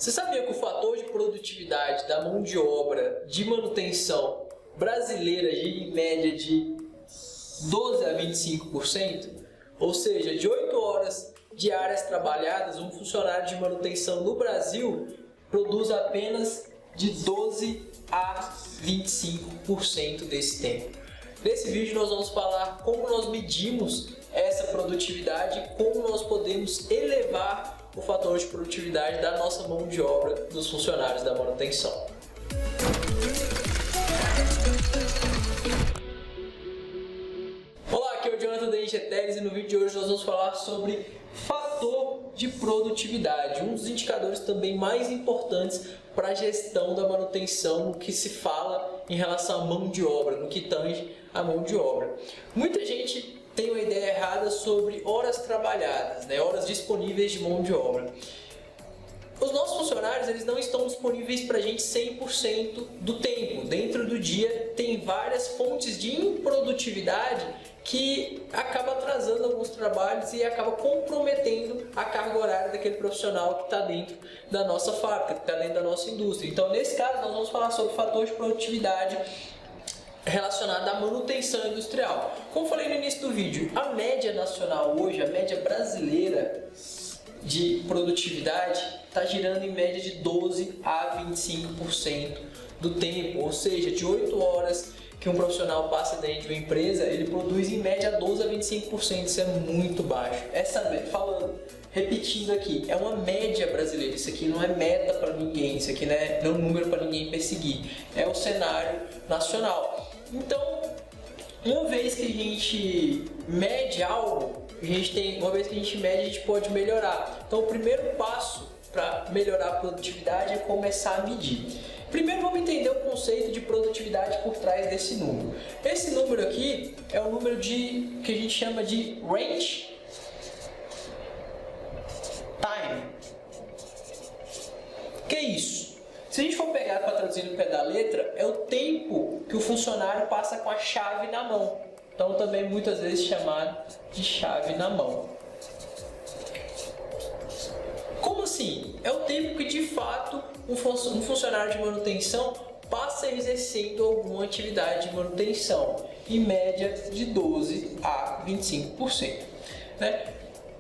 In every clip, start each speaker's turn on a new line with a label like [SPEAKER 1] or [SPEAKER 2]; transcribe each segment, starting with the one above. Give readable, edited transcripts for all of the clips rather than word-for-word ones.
[SPEAKER 1] Você sabia que o fator de produtividade da mão de obra de manutenção brasileira gira em média de 12 a 25%? Ou seja, de 8 horas diárias trabalhadas, um funcionário de manutenção no Brasil produz apenas de 12 a 25% desse tempo. Nesse vídeo nós vamos falar como nós medimos essa produtividade e como nós podemos elevar o fator de produtividade da nossa mão de obra dos funcionários da manutenção. Olá, aqui é o Jonathan da Ingeteles e no vídeo de hoje nós vamos falar sobre fator de produtividade, um dos indicadores também mais importantes para a gestão da manutenção no que se fala em relação à mão de obra, no que tange a mão de obra. Muita gente tem uma ideia errada sobre horas trabalhadas, horas disponíveis de mão de obra. Os nossos funcionários eles não estão disponíveis para a gente 100% do tempo. Dentro do dia tem várias fontes de improdutividade que acaba atrasando alguns trabalhos e acaba comprometendo a carga horária daquele profissional que está dentro da nossa fábrica, que está dentro da nossa indústria. Então, nesse caso, nós vamos falar sobre o fator de produtividade relacionado à manutenção industrial. Como falei no início do vídeo, a média nacional hoje, a média brasileira de produtividade está girando em média de 12 a 25% do tempo, ou seja, de 8 horas que um profissional passa dentro de uma empresa, ele produz em média 12 a 25%, isso é muito baixo. Repetindo aqui, é uma média brasileira, isso aqui não é meta para ninguém, isso aqui não é um número para ninguém perseguir, é o cenário nacional. Então, uma vez que a gente mede algo, a gente pode melhorar. Então, o primeiro passo para melhorar a produtividade é começar a medir. Primeiro vamos entender o conceito de produtividade por trás desse número. Esse número aqui é o número que a gente chama de range time. Que é isso? Se a gente for pegar para traduzir no pé da letra, é o tempo que o funcionário passa com a chave na mão. Então também muitas vezes chamado de chave na mão. Como assim? É o tempo que de fato um funcionário de manutenção passa exercendo alguma atividade de manutenção, em média de 12 a 25%.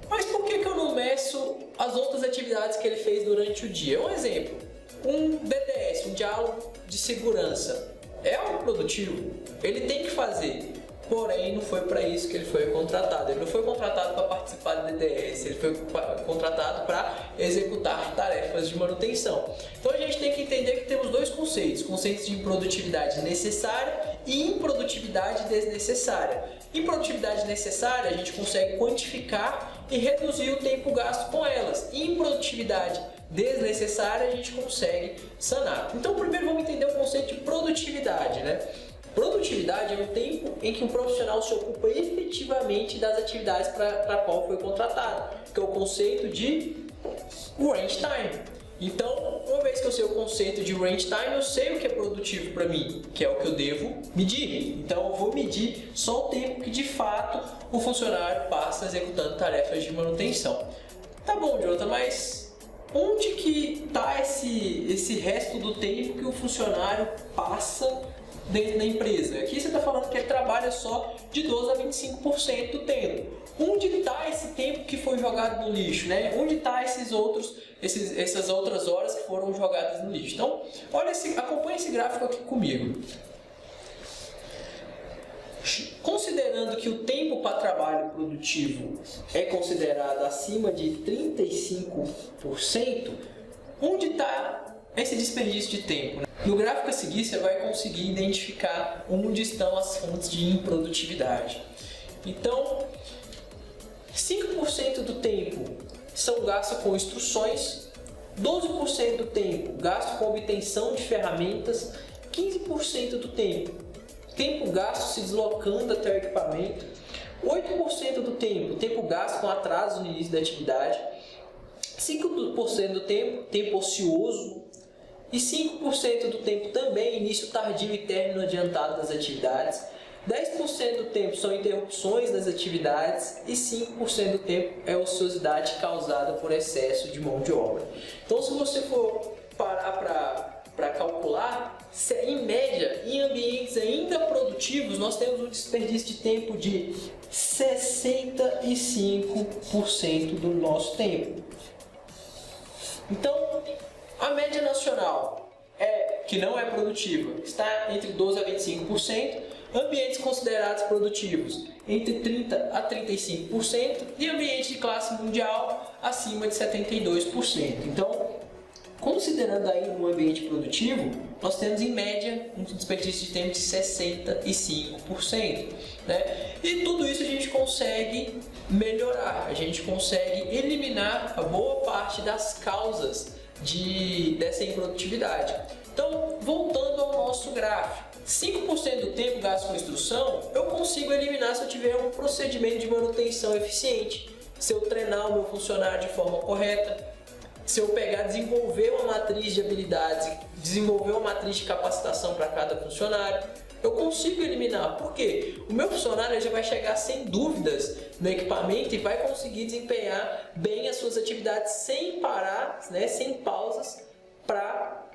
[SPEAKER 1] Mas por que eu não meço as outras atividades que ele fez durante o dia? Um exemplo, um BDS, um diálogo de segurança, é algo produtivo? Ele tem que fazer. Porém, não foi para isso que ele foi contratado. Ele não foi contratado para participar do DDS, ele foi contratado para executar tarefas de manutenção. Então a gente tem que entender que temos dois conceitos: conceitos de improdutividade necessária e improdutividade desnecessária. Improdutividade necessária a gente consegue quantificar e reduzir o tempo gasto com elas. Improdutividade desnecessária a gente consegue sanar. Então primeiro vamos entender o conceito de produtividade, Produtividade é o tempo em que um profissional se ocupa efetivamente das atividades para a qual foi contratado, que é o conceito de range time. Então, uma vez que eu sei o conceito de range time, eu sei o que é produtivo para mim, que é o que eu devo medir. Então, eu vou medir só o tempo que de fato o funcionário passa executando tarefas de manutenção. Tá bom, Jonathan, mas onde que está esse resto do tempo que o funcionário passa dentro da empresa? Aqui você está falando que ele trabalha só de 12 a 25% do tempo. Onde está esse tempo que foi jogado no lixo? Onde está essas outras horas que foram jogadas no lixo? Então, acompanhe esse gráfico aqui comigo. Considerando que o tempo para trabalho produtivo é considerado acima de 35%, onde está esse desperdício de tempo? No gráfico a seguir você vai conseguir identificar onde estão as fontes de improdutividade. Então, 5% do tempo são gastos com instruções, 12% do tempo gasto com obtenção de ferramentas, 15% do tempo gasto se deslocando até o equipamento, 8% do tempo gasto com atraso no início da atividade, 5% do tempo ocioso, e 5% do tempo também início tardio e término adiantado das atividades, 10% do tempo são interrupções das atividades e 5% do tempo é ociosidade causada por excesso de mão de obra. Então, se você for parar para calcular, em média, em ambientes ainda produtivos, nós temos um desperdício de tempo de 65% do nosso tempo. Então, a média nacional que não é produtiva está entre 12% a 25%, ambientes considerados produtivos entre 30% a 35% e ambiente de classe mundial acima de 72%. Então, considerando aí um ambiente produtivo, nós temos em média um desperdício de tempo de 65%. Né? E tudo isso a gente consegue melhorar, a gente consegue eliminar a boa parte das causas dessa improdutividade. Então, voltando ao nosso gráfico, 5% do tempo gasto com instrução eu consigo eliminar se eu tiver um procedimento de manutenção eficiente, se eu treinar o meu funcionário de forma correta, se eu desenvolver uma matriz de habilidades, desenvolver uma matriz de capacitação para cada funcionário, eu consigo eliminar. Por quê? O meu funcionário já vai chegar sem dúvidas no equipamento e vai conseguir desempenhar bem as suas atividades sem parar, né, sem pausas para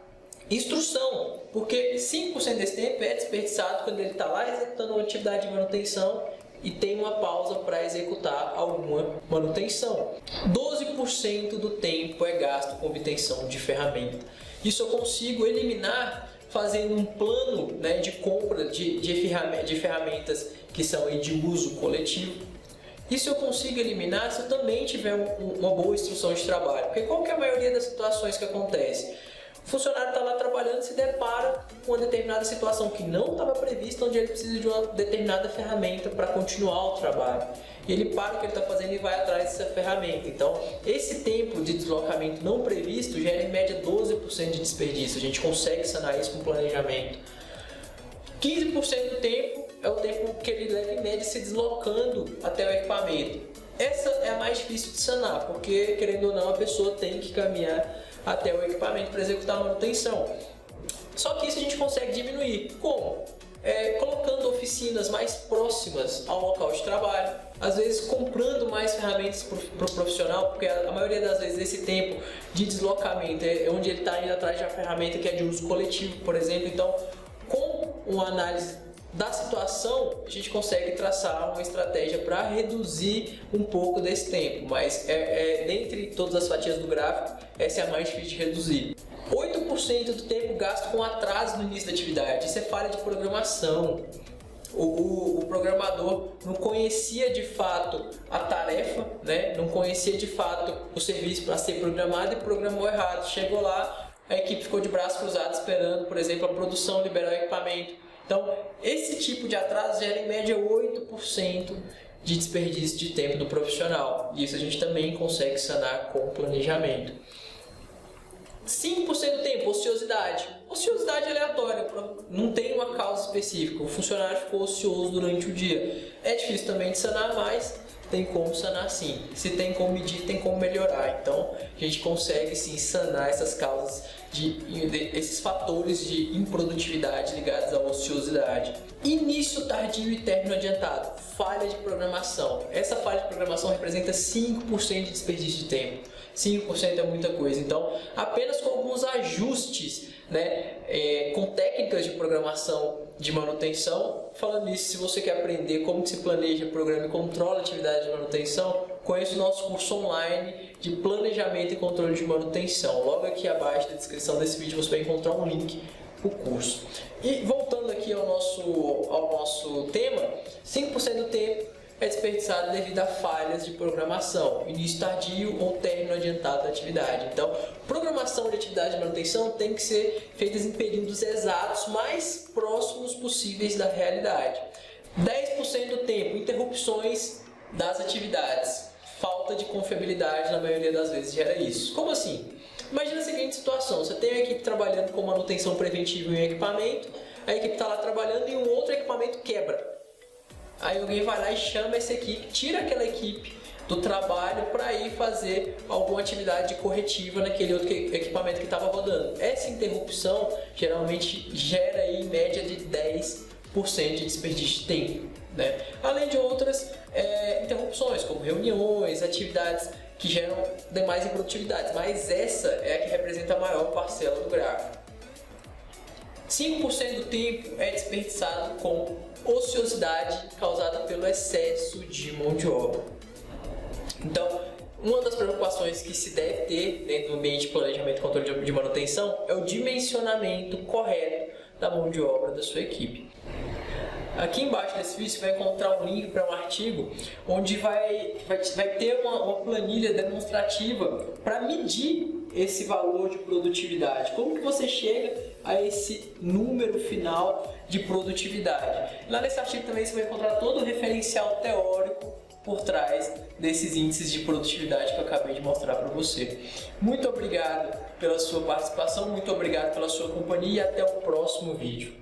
[SPEAKER 1] instrução. Porque 5% desse tempo é desperdiçado quando ele está lá executando uma atividade de manutenção e tem uma pausa para executar alguma manutenção. 12% do tempo é gasto com obtenção de ferramenta. Isso eu consigo eliminar fazendo um plano, né, de compra de ferramentas que são de uso coletivo. Isso eu consigo eliminar se eu também tiver uma boa instrução de trabalho. Porque qual que é a maioria das situações que acontece? O funcionário está lá trabalhando e se depara com uma determinada situação que não estava prevista, onde ele precisa de uma determinada ferramenta para continuar o trabalho. E ele para o que ele está fazendo e vai atrás dessa ferramenta. Então, esse tempo de deslocamento não previsto gera em média 12% de desperdício. A gente consegue sanar isso com planejamento. 15% do tempo é o tempo que ele leva em média se deslocando até o equipamento. Essa é a mais difícil de sanar, porque, querendo ou não, a pessoa tem que caminhar até o equipamento para executar a manutenção. Só que isso a gente consegue diminuir. Como? Colocando oficinas mais próximas ao local de trabalho, às vezes comprando mais ferramentas para o profissional, porque a maioria das vezes esse tempo de deslocamento é onde ele está indo atrás de uma ferramenta que é de uso coletivo, por exemplo. Então, com uma análise da situação, a gente consegue traçar uma estratégia para reduzir um pouco desse tempo, mas dentre todas as fatias do gráfico, essa é a mais difícil de reduzir. 8% do tempo gasto com atraso no início da atividade, isso é falha de programação. O programador não conhecia de fato a tarefa, né? Não conhecia de fato o serviço para ser programado e programou errado. Chegou lá, a equipe ficou de braços cruzados esperando, por exemplo, a produção liberar o equipamento. Então, esse tipo de atraso gera em média 8% de desperdício de tempo do profissional. E isso a gente também consegue sanar com o planejamento. 5% do tempo, ociosidade. Ociosidade aleatória, não tem uma causa específica. O funcionário ficou ocioso durante o dia. É difícil também de sanar, mas tem como sanar sim. Se tem como medir, tem como melhorar. Então, a gente consegue sim sanar essas causas, esses fatores de improdutividade ligados à ociosidade. Início tardio e término adiantado. Falha de programação. Essa falha de programação representa 5% de desperdício de tempo. 5% é muita coisa. Então, apenas com alguns ajustes, né, com técnicas de programação de manutenção. Falando nisso, se você quer aprender como que se planeja, programa e controla a atividade de manutenção, conheça o nosso curso online de planejamento e controle de manutenção. Logo aqui abaixo na descrição desse vídeo você vai encontrar um link para o curso. E voltando aqui ao nosso tema, 5% do tempo é desperdiçado devido a falhas de programação, início tardio ou término adiantado da atividade. Então, programação de atividade de manutenção tem que ser feita em períodos exatos, mais próximos possíveis da realidade. 10% do tempo, interrupções das atividades. Falta de confiabilidade na maioria das vezes gera isso. Como assim? Imagina a seguinte situação, você tem uma equipe trabalhando com manutenção preventiva em um equipamento, a equipe está lá trabalhando e um outro equipamento quebra. Aí alguém vai lá e chama essa equipe, tira aquela equipe do trabalho para ir fazer alguma atividade corretiva naquele outro equipamento que estava rodando. Essa interrupção geralmente gera aí em média de 10% de desperdício de tempo, né? Além de outras interrupções, como reuniões, atividades que geram demais improdutividades, mas essa é a que representa a maior parcela do gráfico. 5% do tempo é desperdiçado com ociosidade causada pelo excesso de mão de obra. Então, uma das preocupações que se deve ter dentro do ambiente de planejamento e controle de manutenção é o dimensionamento correto da mão de obra da sua equipe. Aqui embaixo desse vídeo você vai encontrar um link para um artigo onde vai ter uma planilha demonstrativa para medir esse valor de produtividade. Como que você chega a esse número final de produtividade? Lá nesse artigo também você vai encontrar todo o referencial teórico por trás desses índices de produtividade que eu acabei de mostrar para você. Muito obrigado pela sua participação, muito obrigado pela sua companhia e até o próximo vídeo.